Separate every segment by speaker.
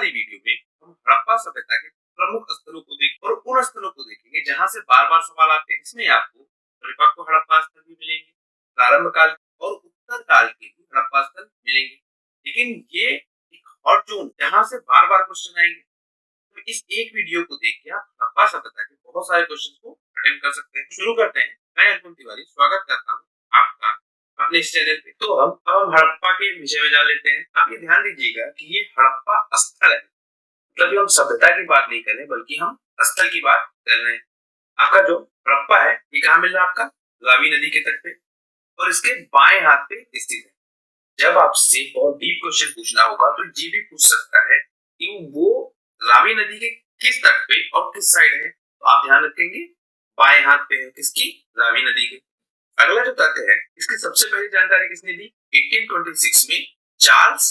Speaker 1: वाली वीडियो में हम हड़प्पा सभ्यता के प्रमुख स्थलों को देखेंगे और उन स्थलों को देखेंगे जहां से बार बार सवाल आते हैं। इसमें आपको परिपक्व हड़प्पा स्थल भी मिलेंगे, प्रारंभ काल और उत्तर काल के भी हड़प्पा स्थल मिलेंगे। लेकिन ये एक हॉट जोन जहां से बार बार क्वेश्चन आएंगे, तो इस एक वीडियो को देख के आप हड़प्पा सभ्यता के बहुत सारे क्वेश्चन को अटेम्प्ट कर सकते हैं। शुरू करते हैं। मैं अनुपम तिवारी स्वागत करता हूँ आपका अपने इस चैनल पे। तो हम हड़प्पा के विषय में जान लेते हैं। आप ये ध्यान दीजिएगा कि ये हड़प्पा स्थल है, मतलब हम सभ्यता की बात नहीं कर रहे बल्कि हम स्थल की बात कर रहे हैं। आपका जो हड़प्पा है ये कहाँ मिल रहा है? आपका रावी नदी के तट पे और इसके बाएं हाथ पे स्थित है। जब आपसे बहुत डीप क्वेश्चन पूछना होगा तो ये भी पूछ सकता है कि वो रावी नदी के किस तट पे और किस साइड है, तो आप ध्यान रखेंगे बाएं हाथ पे है। किसकी? रावी नदी के। अगला जो तथ्य है, इसकी सबसे पहली जानकारी किसने दी? 1826 में चार्ल्स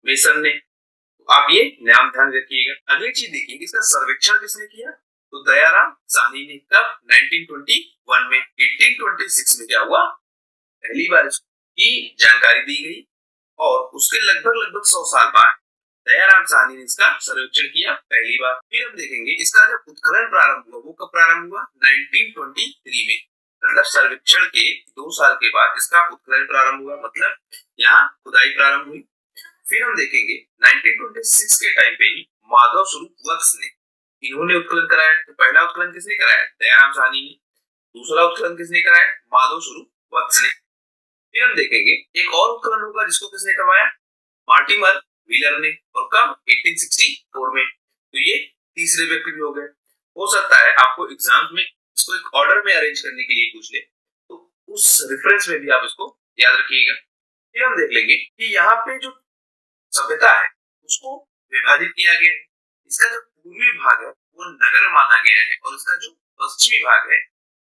Speaker 1: मेसन ने। तो आप ये नाम ध्यान रखिएगा। अगली चीज देखिए, इसका सर्वेक्षण किसने किया? तो दयाराम साहनी ने। कब? 1921 में। 1826 में क्या हुआ? पहली बार इसकी जानकारी दी गई और उसके लगभग 100 साल बाद दयाराम साहनी ने इसका सर्वेक्षण किया पहली बार। फिर हम देखेंगे इसका जब उत्खनन प्रारंभ हुआ वो कब प्रारंभ हुआ? 1923 में। मतलब सर्वेक्षण के 2 साल के बाद इसका उत्खनन प्रारंभ हुआ, मतलब यहाँ खुदाई प्रारंभ हुई। फिर हम देखेंगे 1926 के टाइम पे ही माधव स्वरूप वत्स ने इन्होंने उत्खनन कराया। तो पहला उत्खनन किसने कराया? दयाराम साहनी ने। दूसरा उत्खनन किसने कराया? माधव स्वरूप वत्स ने। फिर हम देखेंगे एक और उत्खनन होगा जिसको किसने करवाया? मार्टिमर व्हीलर ने। और कब? 1864 में। तो ये तीसरे व्यक्ति भी हो गए। हो सकता है आपको एग्जाम में इसको एक ऑर्डर में अरेंज करने के लिए पूछ ले, तो उस रेफरेंस में भी आप इसको याद रखिएगा। फिर हम देख लेंगे कि यहाँ पे जो सभ्यता है उसको विभाजित किया गया है। इसका जो पूर्वी भाग है वो नगर माना गया है और इसका जो पश्चिमी भाग है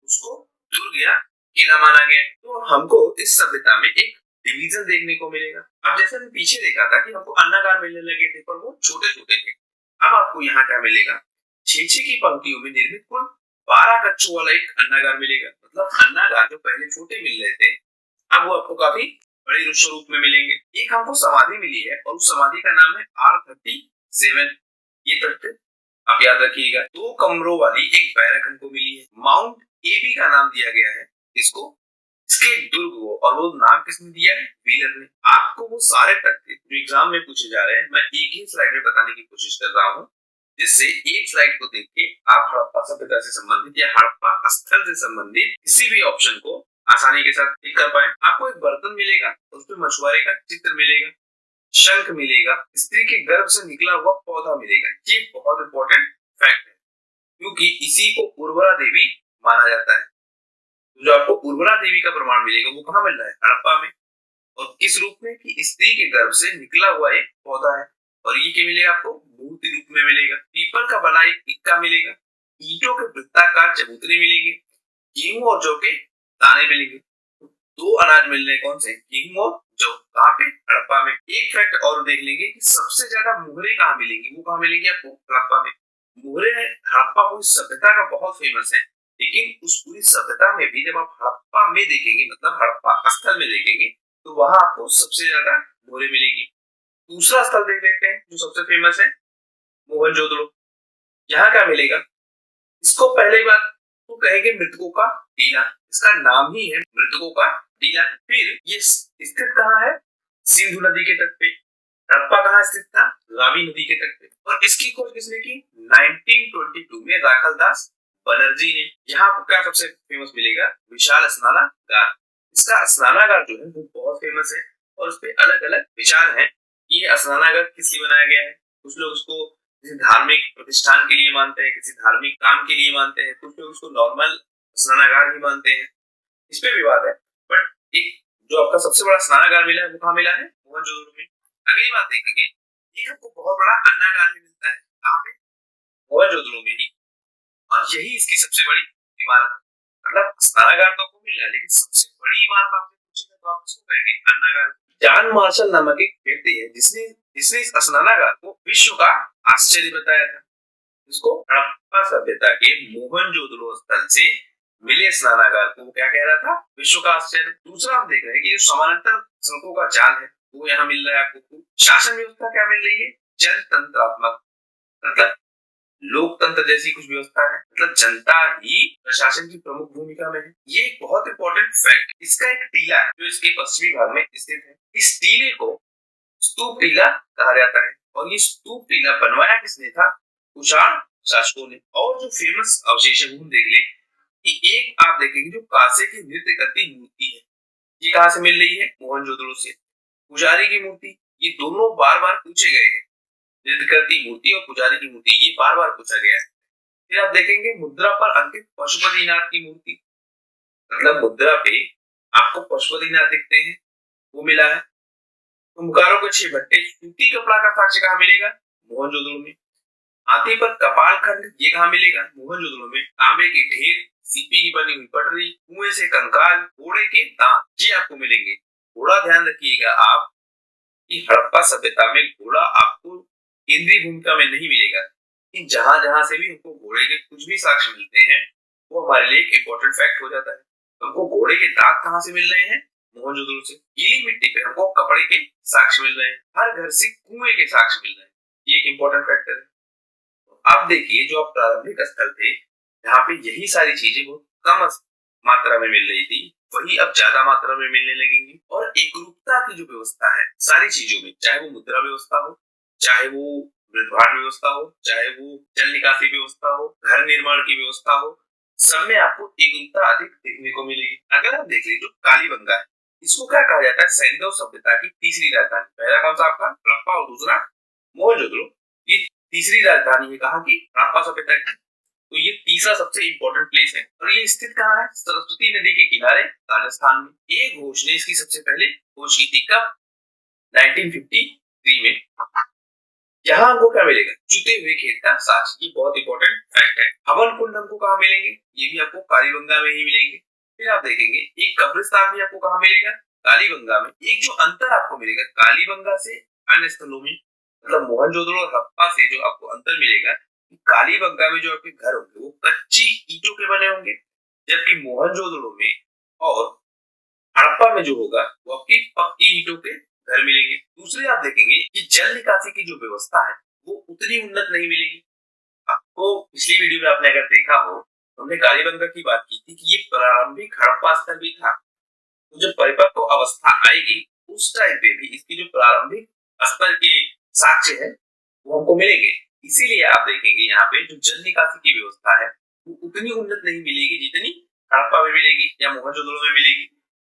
Speaker 1: उसको दुर्ग या किला माना गया है। तो हमको इस सभ्यता में एक डिवीजन देखने को मिलेगा। अब जैसे हमने पीछे देखा था कि हमको अन्नागार मिलने लगे थे पर वो छोटे छोटे थे। अब आपको यहाँ क्या मिलेगा? 6-6 की पंक्तियों में निर्मित कुल 12 कक्षों वाला एक अन्नागार मिलेगा। मतलब अन्नागार जो पहले छोटे मिल रहे थे अब वो आपको काफी बड़े स्वरूप में मिलेंगे। एक हमको समाधि मिली है और उस समाधि का नाम है R37। ये तथ्य आप याद रखिएगा। 2 कमरों वाली एक बैरक हमको मिली है। माउंट एबी का नाम दिया गया है इसको, इसके दुर्ग को, और वो नाम किसने दिया है? व्हीलर ने। आपको वो सारे तथ्य जो एग्जाम में पूछे जा रहे हैं मैं एक ही स्लाइड में बताने की कोशिश कर रहा हूँ, जिससे एक स्लाइड को देख के आप हड़प्पा सभ्यता से संबंधित या हड़प्पा स्थल से संबंधित किसी भी ऑप्शन को आसानी के साथ टिक कर पाए। आपको एक बर्तन मिलेगा, उसमें मछुआरे का चित्र मिलेगा, शंख मिलेगा, स्त्री के गर्भ से निकला हुआ पौधा मिलेगा। ये बहुत इंपॉर्टेंट फैक्ट है क्योंकि इसी को उर्वरा देवी माना जाता है। जो आपको उर्वरा देवी का प्रमाण मिलेगा वो कहाँ मिल रहा है? हड़प्पा में। और किस रूप में? कि स्त्री के गर्भ से निकला हुआ एक पौधा है। और ये क्या मिलेगा आपको? मूर्ति रूप में मिलेगा। पीपल का बना एक इक्का मिलेगा, ईंटों के वृत्ताकार चबूतरे मिलेंगे, गेहूं और जौ के दाने मिलेंगे। 2 अनाज मिल रहे हैं, कौन से? गेहूं और जौ। कहाँ पे? हड़प्पा में। एक फैक्ट और देख लेंगे कि सबसे ज्यादा मुहरे कहाँ मिलेंगी, वो कहाँ मिलेंगी आपको? हड़प्पा में। मुहरे हड़प्पा पूरी सभ्यता का बहुत फेमस है, लेकिन उस पूरी सभ्यता में भी जब आप हड़प्पा में देखेंगे, मतलब हड़प्पा स्थल में देखेंगे, तो वहां आपको सबसे ज्यादा मुहरे मिलेगी। दूसरा स्थल देख लेते हैं जो सबसे फेमस है, मोहनजोदड़ो। यहाँ क्या मिलेगा? इसको पहले बात तो कहेंगे मृतकों का टीला। इसका नाम ही है मृतकों का टीला। फिर ये स्थित कहाँ है? सिंधु नदी के तट पे। हड़प्पा कहाँ स्थित था? रावी नदी के तट पे। और इसकी खोज किसने की? 1922 में राखलदास बनर्जी ने। यहाँ आपको क्या सबसे फेमस मिलेगा? विशाल स्नानागार। इसका स्नानागार जो है वो बहुत फेमस है और उस पे अलग अलग विचार हैं। ये स्नानागार किस लिए बनाया गया है? कुछ लोग उसको किसी धार्मिक प्रतिष्ठान के लिए मानते हैं, किसी धार्मिक काम के लिए मानते हैं, कुछ लोग उसको नॉर्मल स्नानागार ही मानते हैं। इस पे विवाद है। बट एक जो आपका सबसे बड़ा स्नानागार मिला है वो कहाँ मिला है? मोहनजोदड़ो में। अगली बात देखेंगे, एक आपको बहुत बड़ा अन्नागार भी मिलता है। कहाँ पे? मोहनजोदड़ो में ही। और यही इसकी सबसे बड़ी इमारत है। मतलब स्नानागार तो आपको मिल रहा है, लेकिन सबसे बड़ी इमारत आपसे पूछेगा तो आप इसको कहेंगे अन्नागार। जॉन मार्शल नामक एक व्यक्ति है जिसने इस स्नानागार को विश्व का आश्चर्य बताया था। इसको हड़प्पा सभ्यता के मोहनजोदड़ो स्थल से मिले स्नानागार को क्या कह रहा था? विश्व का आश्चर्य। दूसरा हम देख रहे हैं कि जो समानांतर सड़कों का जाल है वो यहाँ मिल रहा है आपको। शासन व्यवस्था क्या मिल रही है? जनतंत्रात्मक मतलब लोकतंत्र जैसी कुछ व्यवस्था है, मतलब जनता ही प्रशासन की प्रमुख भूमिका में है। ये एक बहुत इंपॉर्टेंट फैक्ट। इसका एक टीला है जो इसके पश्चिमी भाग में स्थित है। इस टीले को स्तूप टीला कहा जाता है और ये स्तूप टीला बनवाया किसने था? कुषाण शासकों ने। और जो फेमस अवशेष है वो देख ले कि एक आप देखेंगे जो कांसे की नृत्य करती मूर्ति है, ये कहां से मिल रही है? मोहनजोदड़ो से। पुजारी की मूर्ति, ये दोनों बार बार पूछे गए हैं। नृत्य करती मूर्ति और पुजारी की मूर्ति, ये बार बार पूछा गया है। फिर आप देखेंगे मुद्रा पर अंकित पशुपतिनाथ की मूर्ति, मतलब मुद्रा पे आपको पशुपतिनाथ दिखते हैं, वो मिला है। कुम्भकारों के 6 भट्टे, सूती कपड़ा का साक्ष्य कहाँ मिलेगा? मोहनजोदड़ो में। हाथी पर कपाल खंड, ये कहाँ मिलेगा? मोहनजोदड़ो में। तांबे के ढेर, सीपी की बनी हुई पटरी, कुएं से कंकाल, घोड़े के दांत, ये आपको मिलेंगे। घोड़ा ध्यान रखिएगा आप कि हड़प्पा सभ्यता में घोड़ा आपको केंद्रीय भूमिका में नहीं मिलेगा, कि जहां जहां से भी हमको घोड़े के कुछ भी साक्ष्य मिलते हैं वो हमारे लिए एक इंपॉर्टेंट फैक्ट हो जाता है। हमको घोड़े के दांत कहां से मिल रहे हैं? मोहनजोदड़ो से। गीली मिट्टी पे हमको कपड़े के साक्ष्य मिल रहे हैं। हर घर से कुएं के साक्ष्य मिल रहे हैं, ये एक इंपॉर्टेंट फैक्टर है। अब देखिए जो अब प्रारंभिक स्थल थे जहाँ पे यही सारी चीजें बहुत कम मात्रा में मिल रही थी, वही अब ज्यादा मात्रा में मिलने लगेंगी। और एकरूपता की जो व्यवस्था है सारी चीजों में, चाहे वो मुद्रा व्यवस्था हो, चाहे वो वृद्धान व्यवस्था हो, चाहे वो जल निकासी व्यवस्था हो, घर निर्माण की व्यवस्था हो, सब में आपको एकरूपता अधिक देखने को मिलेगी। अगर आप देख लीजिए जो कालीबंगा है, इसको क्या कहा जाता है? सैंधव सभ्यता की तीसरी राजधानी। पहला कौन सा आपका? हड़प्पा और दूसरा मोहनजोदड़ो। ये तीसरी राजधानी है कहाँ की? हड़प्पा सभ्यता की। तो ये तीसरा सबसे इंपॉर्टेंट प्लेस है और ये स्थित कहाँ है? सरस्वती नदी के किनारे राजस्थान में। एक घोष ने इसकी सबसे पहले खोज की थी, कब? 1953 में। यहाँ हमको क्या मिलेगा? जुते हुए खेत का साक्ष्य, ये बहुत इंपॉर्टेंट फैक्ट है। हवन कुंड हमको कहाँ मिलेंगे? ये भी आपको कालीबंगा में ही मिलेंगे। फिर आप देखेंगे एक कब्रिस्तान भी आपको कहाँ मिलेगा? कालीबंगा में। एक जो अंतर आपको मिलेगा कालीबंगा से अन्य स्थलों में, मतलब मोहनजोदड़ो और हड़प्पा से जो आपको अंतर मिलेगा, कालीबंगा में जो आपके घर होंगे वो कच्ची ईंटों के बने होंगे, जबकि मोहनजोदड़ो में और हड़प्पा में जो होगा वो आपकी पक्की ईंटों के घर मिलेंगे। दूसरे आप देखेंगे कि जल निकासी की जो व्यवस्था है वो उतनी उन्नत नहीं मिलेगी। आपको पिछली वीडियो में आपने अगर देखा हो, हमने कालीबंगा की बात की थी कि ये प्रारंभिक हड़प्पा स्थल भी था। तो जब परिपक्व अवस्था आएगी उस टाइम पे भी इसकी जो प्रारंभिक स्तर के साक्ष्य है वो हमको मिलेंगे। इसीलिए आप देखेंगे यहाँ पे जो जल निकासी की व्यवस्था है वो उतनी उन्नत नहीं मिलेगी जितनी हड़प्पा में मिलेगी या मोहनजोदड़ो में मिलेगी।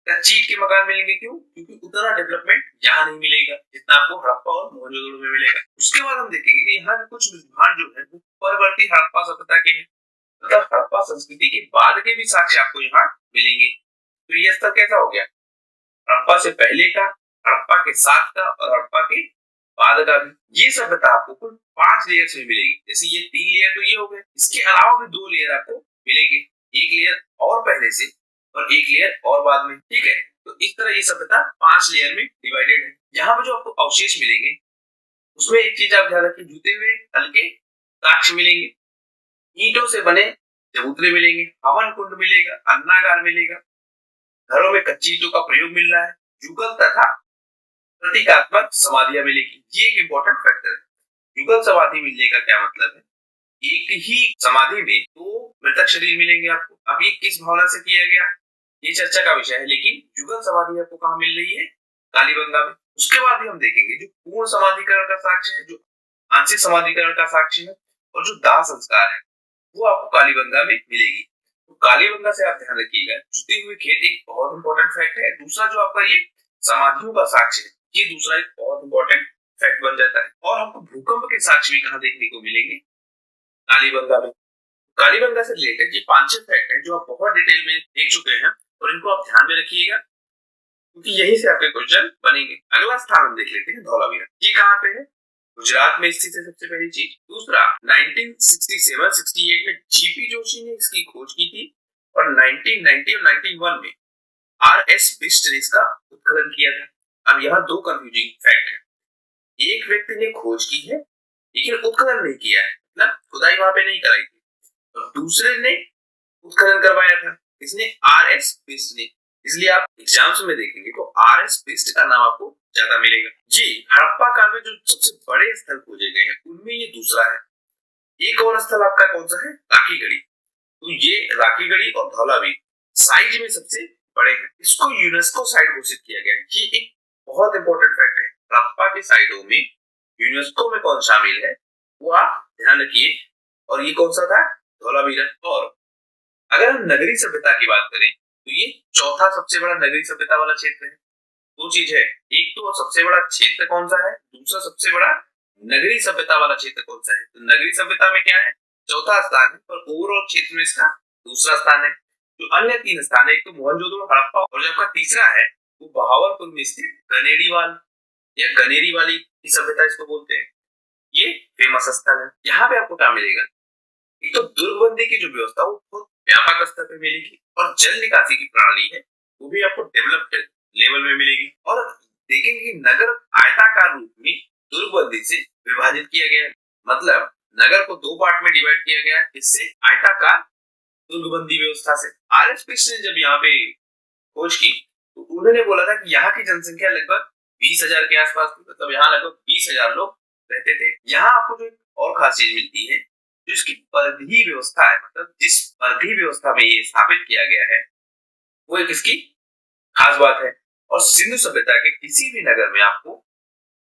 Speaker 1: कच्ची ईंट के मकान मिलेंगे, क्यों? क्योंकि उतना डेवलपमेंट यहाँ नहीं मिलेगा जितना आपको हड़प्पा और मोहनजोदड़ो में मिलेगा। उसके बाद हम देखेंगे कि यहाँ के कुछ विद्वान जो है वो परवर्ती हड़प्पा सभ्यता के हैं, मतलब हड़प्पा संस्कृति के बाद के भी साक्ष्य आपको यहाँ मिलेंगे। तो ये स्तर कैसा हो गया? हड़प्पा से पहले का, हड़प्पा के साथ का और हड़प्पा के बाद का भी। ये सभ्यता आपको कुल 5 लेयर्स में मिलेगी। जैसे ये 3 लेयर तो ये हो गए, इसके अलावा भी 2 लेयर आपको मिलेंगे, एक लेयर और पहले से और एक लेयर और बाद में, ठीक है। तो इस तरह ये सभ्यता 5 लेयर में डिवाइडेड है। यहाँ पे जो आपको अवशेष मिलेंगे उसमें एक चीज आप ध्यान रखिए, जूते हुए हल्के साक्ष्य मिलेंगे, ईंटों से बने चबूतरे मिलेंगे, हवन कुंड मिलेगा, अन्नागार मिलेगा, घरों में कच्ची ईंटों का प्रयोग मिल रहा है, युगल तथा प्रतीकात्मक समाधियां मिलेगी। ये एक इंपॉर्टेंट फैक्टर है। युगल समाधि मिलने का क्या मतलब है? एक ही समाधि में 2 मृतक शरीर मिलेंगे आपको। अब ये किस भावना से किया गया ये चर्चा का विषय है, लेकिन युगल समाधि आपको कहाँ मिल रही है? कालीबंगा में। उसके बाद भी हम देखेंगे जो पूर्ण समाधिकरण का साक्ष्य है, जो आंशिक समाधिकरण का साक्ष्य है और जो दाह संस्कार है वो आपको कालीबंगा में मिलेगी। तो कालीबंगा से आप ध्यान रखिएगा, जुते हुए खेत एक बहुत इंपॉर्टेंट फैक्ट है। दूसरा जो आपका ये समाधियों का साक्ष्य है, ये दूसरा एक बहुत इंपॉर्टेंट फैक्ट बन जाता है। और हमको भूकंप के साक्ष्य भी कहाँ देखने को मिलेंगे? कालीबंगा में। कालीबंगा से रिलेटेड ये 5-6 फैक्ट है जो आप बहुत डिटेल में देख चुके हैं और इनको आप ध्यान में रखिएगा क्योंकि यही से आपके क्वेश्चन बनेंगे। अगला स्थान हम देख लेते हैं धौलावीरा। ये कहाँ पे है? गुजरात में स्थित है सबसे पहली चीज। दूसरा 1967-68 में जीपी जोशी ने इसकी खोज की थी और 1990 और 91 में आर.एस. बिष्ट ने इसका उत्खनन किया था। अब यहाँ 2 कंफ्यूजिंग फैक्ट है। एक व्यक्ति ने खोज की है लेकिन उत्खनन नहीं किया है, मतलब खुदाई वहां पे नहीं कराई थी, और दूसरे ने उत्खनन करवाया था। इसने आर.एस. बिष्ट ने। इसलिए आप एग्जाम्स में देखेंगे तो आर.एस. बिष्ट का नाम आपको ज्यादा मिलेगा। जी, हड़प्पा काल में जो सबसे बड़े स्थल खोजे गए हैं उनमें ये दूसरा है। एक और स्थल आपका कौन सा है? राखीगढ़ी। तो ये राखीगढ़ी और धौलावीर साइज में सबसे बड़े हैं। इसको यूनेस्को साइट घोषित किया गया है। ये एक बहुत इंपॉर्टेंट फैक्ट है। हड़प्पा की साइटों में यूनेस्को में कौन शामिल है वो आप ध्यान रखिए। और ये कौन सा था? धौलावीर। और अगर हम नगरी सभ्यता की बात करें तो ये चौथा सबसे बड़ा नगरी सभ्यता वाला क्षेत्र है। दो चीज है, एक तो सबसे बड़ा क्षेत्र कौन सा है, दूसरा सबसे बड़ा नगरी सभ्यता वाला क्षेत्र कौन सा है। तो नगरी सभ्यता में क्या है? चौथा स्थान है, पर ओवरऑल क्षेत्र में इसका दूसरा स्थान है। जो अन्य तीन स्थान है, एक तो मोहनजोदड़ो, हड़प्पा, और जो आपका तीसरा है वो बहावलपुर में स्थित गनेरीवाल या गनेरी वाली की सभ्यता इसको बोलते हैं। ये फेमस स्थल है। यहाँ पे आपको क्या मिलेगा? एक तो दुर्गबंदी की जो व्यवस्था वो बहुत व्यापक स्तर पे मिलेगी, और जल निकासी की प्रणाली है वो भी आपको डेवलप्ड लेवल में मिलेगी। और देखेंगे कि नगर आयताकार रूप में दुर्गबंदी से विभाजित किया गया है। मतलब नगर को दो पार्ट में डिवाइड किया गया है, इससे आयताकार दुर्गबंदी व्यवस्था से। आर.एस. फिश ने जब यहाँ पे खोज की तो उन्होंने बोला था कि यहाँ की जनसंख्या लगभग 20,000 के आसपास थी। मतलब यहाँ लगभग 20,000 लोग रहते थे। यहाँ आपको जो एक और खास चीज मिलती है, जो इसकी परिधि व्यवस्था है, मतलब जिस परिधि व्यवस्था में ये स्थापित किया गया है वो एक इसकी खास बात है। और सिंधु सभ्यता के किसी भी नगर में आपको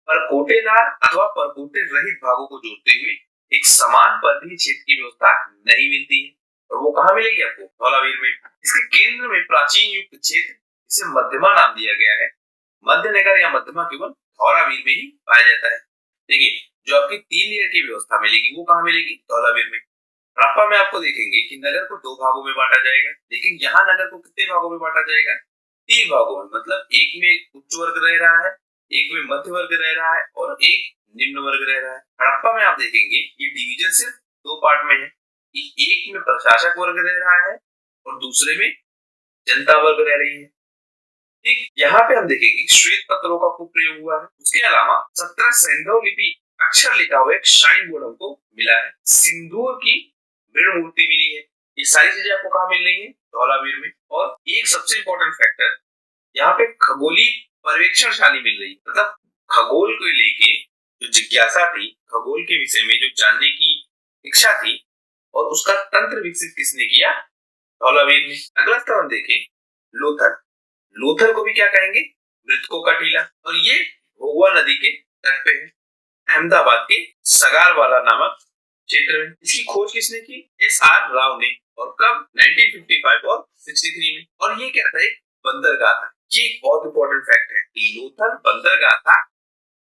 Speaker 1: परकोटेदार अथवा परकोटे रहित भागों को जोड़ते हुए एक समान परिधि क्षेत्र की व्यवस्था नहीं मिलती है। और वो कहाँ मिलेगी आपको? धौलावीर में। इसके केंद्र में प्राचीन युग क्षेत्र, इसे मध्यमा नाम दिया गया है। मध्य नगर या मध्यमा केवल धौलावीर में ही पाया जाता है। देखिए, जो आपकी 3 लेयर की व्यवस्था मिलेगी वो कहाँ मिलेगी? धौलावीर में। हड़प्पा में आपको देखेंगे कि नगर को 2 भागों में बांटा जाएगा, लेकिन यहाँ नगर को कितने भागों में बांटा जाएगा? 3 भागों में। मतलब एक में उच्च वर्ग रह रहा है, एक में मध्य वर्ग रह रहा है, और एक निम्न वर्ग रह रहा है। हड़प्पा में आप देखेंगे ये डिवीजन सिर्फ 2 पार्ट में है कि एक में प्रशासक वर्ग रह रहा है और दूसरे में जनता वर्ग रह रही है। ठीक यहाँ पे हम देखेंगे श्वेत पत्रों का खूब प्रयोग हुआ है। उसके अलावा 17 सैंधव लिपि अक्षर लिखा हुआ एक शाइन बोर्ड हमको मिला है। सिंदूर की मृण मूर्ति मिली है। ये सारी चीजें आपको कहाँ मिल रही है? धौलावीर में। और एक सबसे इंपॉर्टेंट फैक्टर, यहाँ पे खगोलीय पर्यवेक्षणशाली मिल रही है। मतलब खगोल को लेके जो जिज्ञासा थी, खगोल के विषय में जो जानने की इच्छा थी, और उसका तंत्र विकसित किसने किया? धौलावीर ने। अगला स्थान हम देखें, लोथल। लोथल को भी क्या कहेंगे? मृतकों का टीला। और ये भोगवा नदी के तट पे है, अहमदाबाद के सगारवाला नामक क्षेत्र में। इसकी खोज किसने की? एस.आर. राव ने। और कब? 1955 और 63 में। और ये क्या था? एक बंदरगाह था। ये एक बहुत इंपॉर्टेंट फैक्ट है। लोथल बंदरगाह था।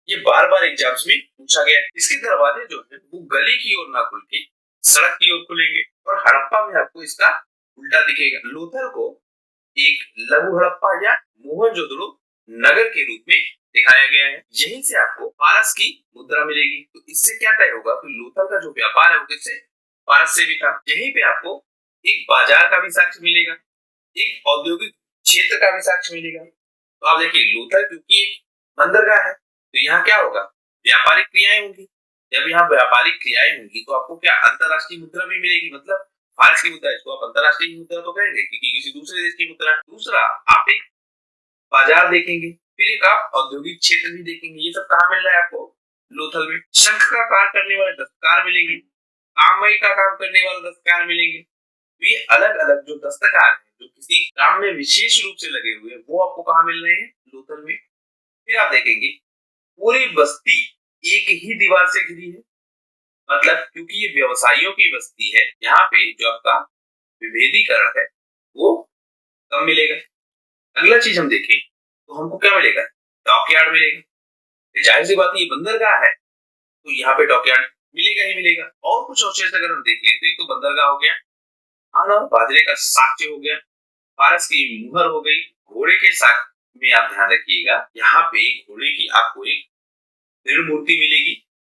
Speaker 1: ये बार बार एग्जाम्स में पूछा गया है। इसके दरवाजे जो है वो गली की ओर ना खुल के सड़क की ओर खुलेंगे, और हड़प्पा में आपको इसका उल्टा दिखेगा। लोथल को एक लघु हड़प्पा या मोहनजोदड़ो नगर के रूप में दिखाया गया है। यहीं से आपको पारस की मुद्रा मिलेगी। तो इससे क्या तय होगा कि लोथल का जो व्यापार है वो किससे? पारस से भी था। यहीं पे आपको एक बाजार का भी साक्ष्य मिलेगा, एक औद्योगिक क्षेत्र का भी साक्ष्य मिलेगा। तो आप देखिए, लोथल क्योंकि एक बंदरगाह है तो यहाँ क्या होगा? व्यापारिक क्रियाएं होंगी। जब यहाँ व्यापारिक क्रियाएं होंगी तो आपको क्या? अंतरराष्ट्रीय मुद्रा भी मिलेगी। मतलब फारस की मुद्रा, इसको आप अंतरराष्ट्रीय मुद्रा तो कहेंगे क्योंकि किसी दूसरे देश की मुद्रा है। दूसरा, आप एक बाजार देखेंगे, फिर एक आप औद्योगिक क्षेत्र भी देखेंगे। ये सब कहाँ मिल रहा है आपको? लोथल में। शंख का कार्य करने वाले दस्तकार मिलेंगे, कामवाई का काम करने वाले दस्तकार मिलेंगे। तो ये अलग अलग जो दस्तकार है जो किसी काम में विशेष रूप से लगे हुए हैं वो आपको कहाँ मिल रहे हैं? लोथल में। फिर आप देखेंगे पूरी बस्ती एक ही दीवार से घिरी है। मतलब क्योंकि ये व्यवसायियों की बस्ती है, यहाँ पे जो आपका विभेदीकरण है वो कम मिलेगा। अगला चीज हम देखें तो हमको क्या मिलेगा? डॉकयार्ड मिलेगा। जाहिर सी बात है, ये बंदरगाह है तो यहाँ पे डॉकयार्ड मिलेगा ही मिलेगा। और कुछ अवशेष अगर हम देखें तो एक तो बंदरगाह हो गया, आना बाजरे का साक्ष्य हो गया, पारस की मुहर हो गई। घोड़े के साक्ष्य में आप ध्यान रखिएगा, यहाँ पे घोड़े की आपको एक दृढ़ मूर्ति मिलेगी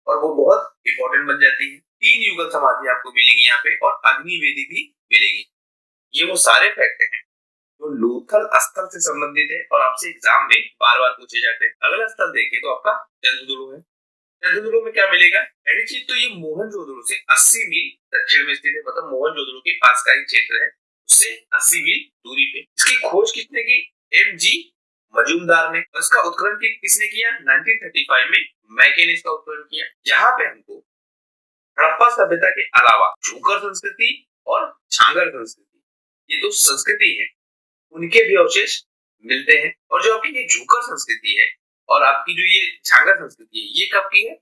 Speaker 1: और वो बहुत इंपॉर्टेंट बन जाती है। 3 युगल समाधि आपको मिलेगी यहाँ पे, और अग्नि वेदी भी मिलेगी। ये वो सारे फैक्ट हैं जो लोथल स्थल से संबंधित है और आपसे एग्जाम में बार बार पूछे जाते हैं। अगला स्थल देखें तो आपका चंद्रदुर्ग है। चंद्रदुर्ग में क्या मिलेगा? पहली चीज तो ये मोहनजोदड़ो से 80 मील दक्षिण में स्थित है। मतलब मोहनजोदड़ो के पास का ही क्षेत्र है, उससे 80 मील दूरी पे। इसकी खोज किसने की? एम.जी. मजूमदार ने। इसका उत्खनन किसने किया? 1935 में मैके ने इसका उत्खनन किया। यहाँ पे हमको हड़प्पा सभ्यता के अलावा झूकर संस्कृति और झांगर संस्कृति, ये दो संस्कृति है, उनके भी अवशेष मिलते हैं। और जो आपकी ये झूकर संस्कृति है और आपकी जो ये झांगर संस्कृति है, ये कब की है?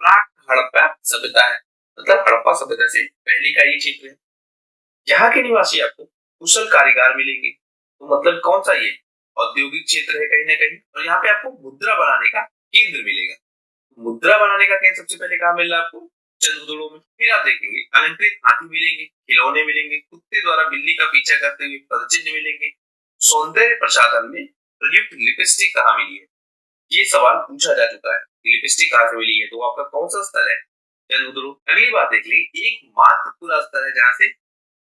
Speaker 1: प्राक हड़प्पा सभ्यता है, मतलब हड़प्पा सभ्यता से पहले का ये क्षेत्र है। यहाँ के निवासी आपको कुशल कारीगर मिलेंगे, तो मतलब कौन सा ये औद्योगिक क्षेत्र है कहीं ना कहीं। और यहाँ पे आपको मुद्रा बनाने का केंद्र मिलेगा। मुद्रा बनाने का केंद्र सबसे पहले कहाँ मिल रहा है आपको? चंद्रदुड़ो में। फिर आप देखेंगे अलंकृत हाथी मिलेंगे, खिलौने मिलेंगे, कुत्ते द्वारा बिल्ली का पीछा करते हुए पदचिन्ह मिलेंगे। सौंदर्य प्रसाधन में प्रयुक्त लिपस्टिक कहाँ मिली है? ये सवाल पूछा जा चुका है, लिपस्टिक कहाँ से मिली है, तो आपका कौन सा स्थल है? चंद्रदुड़ो। अगली बात देख लीजिए, एकमात्र पूरा स्थल है जहाँ से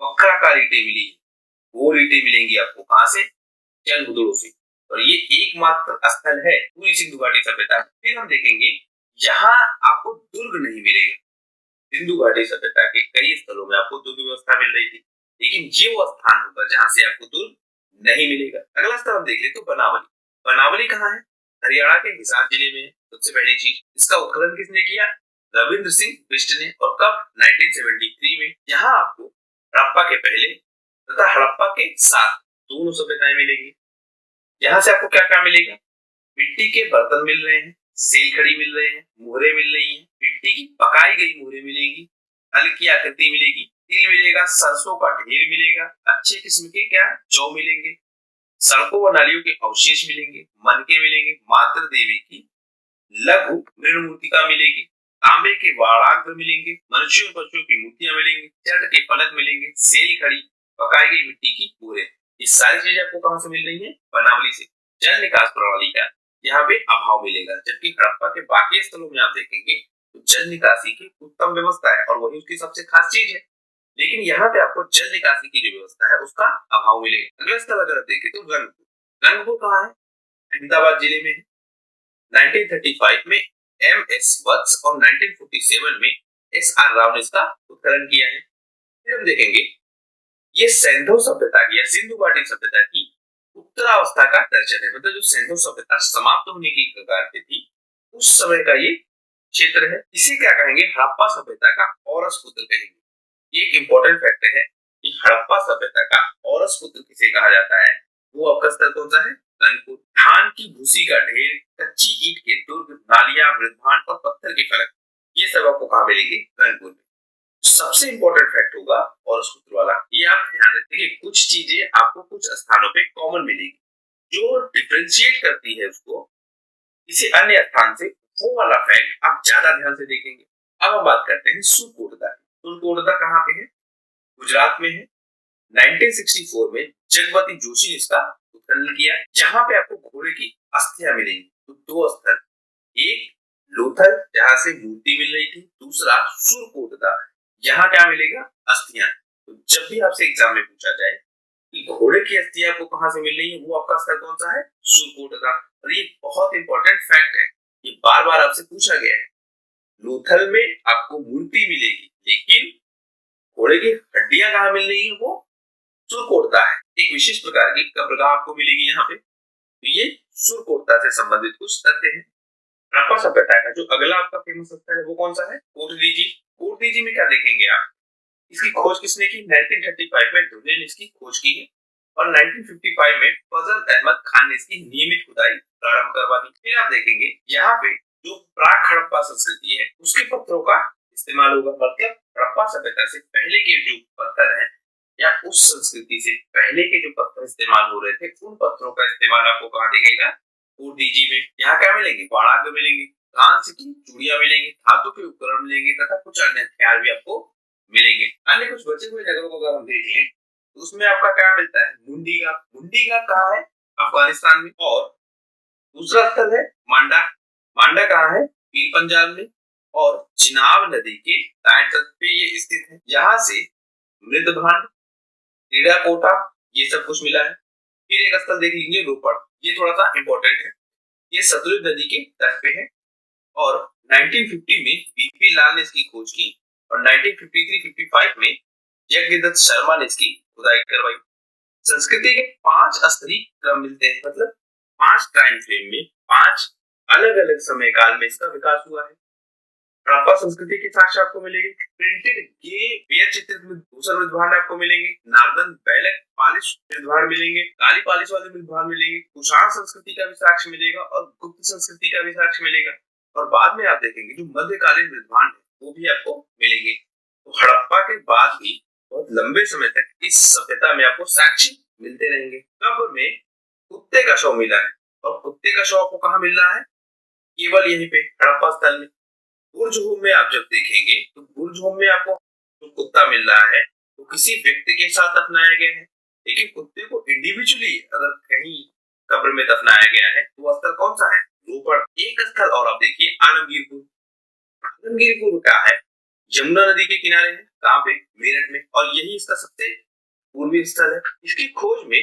Speaker 1: वक्राकार ईंटें मिली है, वो ईंटें मिलेंगी आपको कहाँ से? चंद्रदुड़ो से। और ये एकमात्र स्थल है पूरी सिंधु घाटी सभ्यता। फिर हम देखेंगे यहाँ आपको दुर्ग नहीं मिलेगा। सिंधु घाटी सभ्यता के कई स्थलों में आपको दुर्ग व्यवस्था मिल रही थी, लेकिन ये वो स्थान होगा जहां से आपको दुर्ग नहीं मिलेगा। अगला स्थल हम देख ले तो बनावली। बनावली कहाँ है? हरियाणा के हिसार जिले में। सबसे पहली चीज, इसका उत्खनन किसने किया? रविंद्र सिंह बिष्ट ने। और कब? 1973 में। यहाँ आपको हड़प्पा के पहले तथा हड़प्पा के साथ दोनों सभ्यताएं मिलेंगी। यहाँ से आपको क्या क्या मिलेगा? मिट्टी के बर्तन मिल रहे हैं, सेल खड़ी मिल रहे हैं, मुहरे मिल रही हैं, मिट्टी की पकाई गई मुहरे मिलेंगी, हल्की आकृति मिलेगी, तिल मिलेगा, सरसों का ढेर मिलेगा, अच्छे किस्म के क्या जौ मिलेंगे, सड़कों व नालियों के अवशेष मिलेंगे, मनके मिलेंगे, मातृ देवी की लघु मृण मूर्तिका मिलेगी, तांबे के वाड़ाग्र मिलेंगे, मनुष्यों और पशुओं की मूर्तियां मिलेंगी, चट के फलक मिलेंगे, सेल खड़ी, पकाई गई मिट्टी की पूरे। ये सारी चीजें आपको कहां से मिल रही है? बनावली से। जल निकास प्रणाली का यहाँ पे अभाव मिलेगा, जबकि हड़प्पा के बाकी स्थलों में आप देखेंगे तो जल निकासी की उत्तम व्यवस्था है और वही उसकी सबसे खास चीज है। लेकिन यहाँ पे आपको जल निकासी की जो व्यवस्था है उसका अभाव मिलेगा। अगला स्थल अगर आप देखें तो रंगपुर। रंगपुर कहाँ है? अहमदाबाद जिले में है। 1935 में एम एस वत्स और 1947 में एस आर राव ने इसका उत्खनन किया है। फिर हम देखेंगे ये सिंधु सभ्यता की या सिंधु घाटी सभ्यता की उत्तरावस्था का दर्शन है, मतलब जो सिंधु सभ्यता समाप्त होने की कगार पे थी उस समय का ये क्षेत्र है। इसे क्या कहेंगे? हड़प्पा सभ्यता का औरस पुत्र कहेंगे। ये एक इंपॉर्टेंट फैक्टर है कि हड़प्पा सभ्यता का औरस पुत्र किसे कहा जाता है। वो आपका स्थल कौन सा है? रंगपुर। धान की भूसी का ढेर, कच्ची ईंट के दुर्ग, नालियां, मृदभांड और पत्थर के फलक, ये सब आपको कहाँ मिलेंगे? रंगपुर में। सबसे इंपॉर्टेंट फैक्ट होगा औरस पुत्र वाला, ये आप ध्यान रखिए। कुछ चीजें आपको कुछ स्थानों पे कॉमन मिलेगी, जो डिफरेंशिएट करती है उसको किसी अन्य स्थान से, वो वाला फैक्ट आप ज्यादा ध्यान से देखेंगे। अब हम बात करते हैं सुरकोटदा। सुरकोटदा कहाँ पे है? गुजरात में है। 1964 में जगवती जोशी ने इसका उत्खनन किया। जहां पे आपको घोड़े की अस्थियां मिलेंगी। तो दो स्थल, एक लोथल जहां से मूर्ति मिल रही थी, दूसरा सुरकोटदा, यहाँ क्या मिलेगा? अस्थियां। तो जब भी आपसे एग्जाम में पूछा जाए कि घोड़े की अस्थियां आपको कहां से मिल रही है, वो आपका स्थल कौन सा है? सुरकोटदा। और ये बहुत इंपॉर्टेंट फैक्ट है, ये बार बार आपसे पूछा गया है। लोथल में आपको मूर्ति मिलेगी, लेकिन घोड़े की हड्डियां कहाँ मिल रही है? वो सुरकोटदा है। एक विशेष प्रकार की कब्रगाह आपको मिलेगी यहाँ पे। तो ये सुरकोटदा से संबंधित कुछ तथ्य हैं। हड़प्पा सभ्यता का जो अगला आपका फेमस स्थल है वो कौन सा है? कोटदीजी। कोटदीजी में क्या देखेंगे आप? इसकी खोज किसने की? 1935 में ढुंढे ने इसकी खोज की है और 1955 में फजल अहमद खान ने इसकी नियमित खुदाई प्रारंभ करवा दी। फिर आप देखेंगे यहाँ पे जो प्राक हड़प्पा संस्कृति है उसके पत्थरों का इस्तेमाल होगा, मतलब हड़प्पा सभ्यता से पहले के जो पत्थर हैं या उस संस्कृति से पहले के जो पत्थर इस्तेमाल हो रहे थे उन पत्थरों का इस्तेमाल आपको कहाँ दिखेगा? कोटदीजी में। यहाँ क्या मिलेंगे? वाड़ाग्र मिलेंगे, कांस्य की चूड़ियां मिलेंगी, धातु के उपकरण मिलेंगे तथा कुछ अन्य हथियार भी आपको मिलेंगे। अन्य कुछ बचे हुए जगहों को अगर हम देख लें तो उसमें आपका क्या मिलता है? मुंडीगा। मुंडीगा कहाँ है? अफगानिस्तान में। और दूसरा स्थल है मांडा। मांडा कहाँ है? पीर पंजाब में। और चिनाब नदी के दाएं तट पे ये स्थित है। यहाँ से मृदभांड, टेराकोटा, ये सब कुछ मिला है। फिर एक स्थल देख लीजिए रोपड़, ये थोड़ा सा इंपॉर्टेंट है। ये सतलुज नदी के तट पे है और 1950 में बीपी लाल ने इसकी खोज की और 1953-55 में यज्ञदत्त शर्मा ने इसकी खुदाई करवाई। संस्कृति के 5 स्तरीय क्रम मिलते हैं, मतलब 5 टाइम फ्रेम में 5 अलग अलग समय काल में इसका विकास हुआ है। हड़प्पा संस्कृति के साक्ष्य आपको मिलेंगे, प्रिंटेड गे वेयर चित्रित धूसर मृदभांड आपको मिलेंगे, नार्दन बैलक पालिश मृदभांड मिलेंगे, काली पालिश वाले मृदभांड मिलेंगे, कुषाण संस्कृति का भी साक्ष्य मिलेगा और गुप्त संस्कृति का भी साक्ष्य मिलेगा। और बाद में आप देखेंगे जो मध्यकालीन मृदभांड है वो भी आपको मिलेंगे। तो हड़प्पा के बाद भी बहुत लंबे समय तक इस सभ्यता में आपको साक्ष्य मिलते रहेंगे। कब्र में कुत्ते का शव मिला है और कुत्ते का शव आपको कहाँ मिल रहा है? केवल यहीं पे हड़प्पा स्थल में। बुर्ज होम में आप जब देखेंगे तो बुर्ज होम में आपको जो कुत्ता मिल रहा है वो किसी व्यक्ति के साथ दफनाया गया है, लेकिन कुत्ते को इंडिविजुअली अगर कहीं कब्र में दफनाया गया है तो वो स्थल कौन सा है? रोपड़। एक स्थल और आप देखिए आलमगीरपुर। आलमगीरपुर क्या है? यमुना नदी के किनारे है। कहाँ पे? मेरठ में। और यही इसका सबसे पूर्वी स्थल है। इसकी खोज में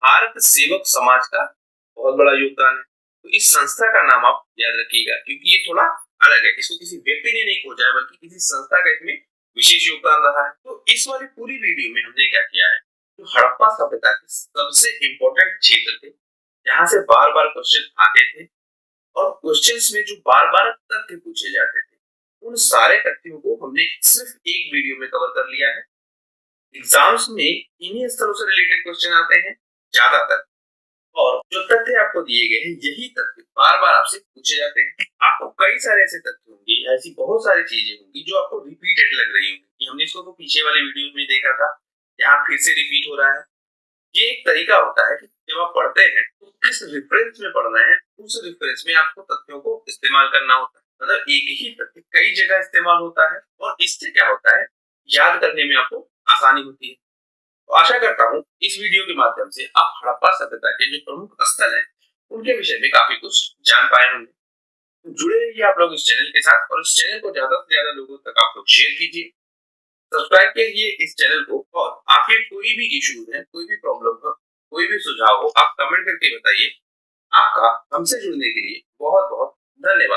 Speaker 1: भारत सेवक समाज का बहुत बड़ा योगदान है। तो इस संस्था का नाम आप याद रखिएगा क्योंकि ये थोड़ा अलग है। इसको किसी व्यक्ति ने नहीं खोजा है बल्कि किसी संस्था का इसमें विशेष योगदान रहा है। तो इस वाली पूरी वीडियो में हमने क्या किया है, तो हड़प्पा सभ्यता के सबसे इंपॉर्टेंट क्षेत्र थे जहां से बार बार क्वेश्चन आते थे और क्वेश्चंस में जो बार बार तथ्य पूछे जाते थे उन सारे तथ्यों को हमने सिर्फ एक वीडियो में कवर कर लिया है। एग्जाम्स में इन्हीं स्थलों से रिलेटेड क्वेश्चन आते हैं ज्यादातर, और जो तथ्य आपको दिए गए हैं यही तथ्य बार बार आपसे पूछे जाते हैं। आपको कई सारे ऐसे तथ्य होंगे, ऐसी बहुत सारी चीजें होंगी जो आपको रिपीटेड लग रही होंगी कि हमने इसको तो पीछे वाले वीडियो में देखा था, यहाँ फिर से रिपीट हो रहा है। ये एक तरीका होता है कि जब आप पढ़ते हैं तो किस रेफरेंस में पढ़ रहे हैं उस रेफरेंस में आपको तथ्यों को इस्तेमाल करना होता है। मतलब एक ही तथ्य कई जगह इस्तेमाल होता है और इससे क्या होता है, याद करने में आपको आसानी होती है। तो आशा करता हूँ इस वीडियो के माध्यम से आप हड़प्पा सभ्यता के जो प्रमुख स्थल हैं उनके विषय में काफी कुछ जान पाए होंगे। तो जुड़े रहिए आप लोग इस चैनल के साथ और इस चैनल को ज्यादा से ज्यादा लोगों तक आप लोग शेयर कीजिए, सब्सक्राइब कीजिए इस चैनल को। और आपके कोई भी इश्यूज है, कोई भी प्रॉब्लम हो, कोई भी सुझाव हो, आप कमेंट करके बताइए। आपका हमसे जुड़ने के लिए बहुत बहुत धन्यवाद।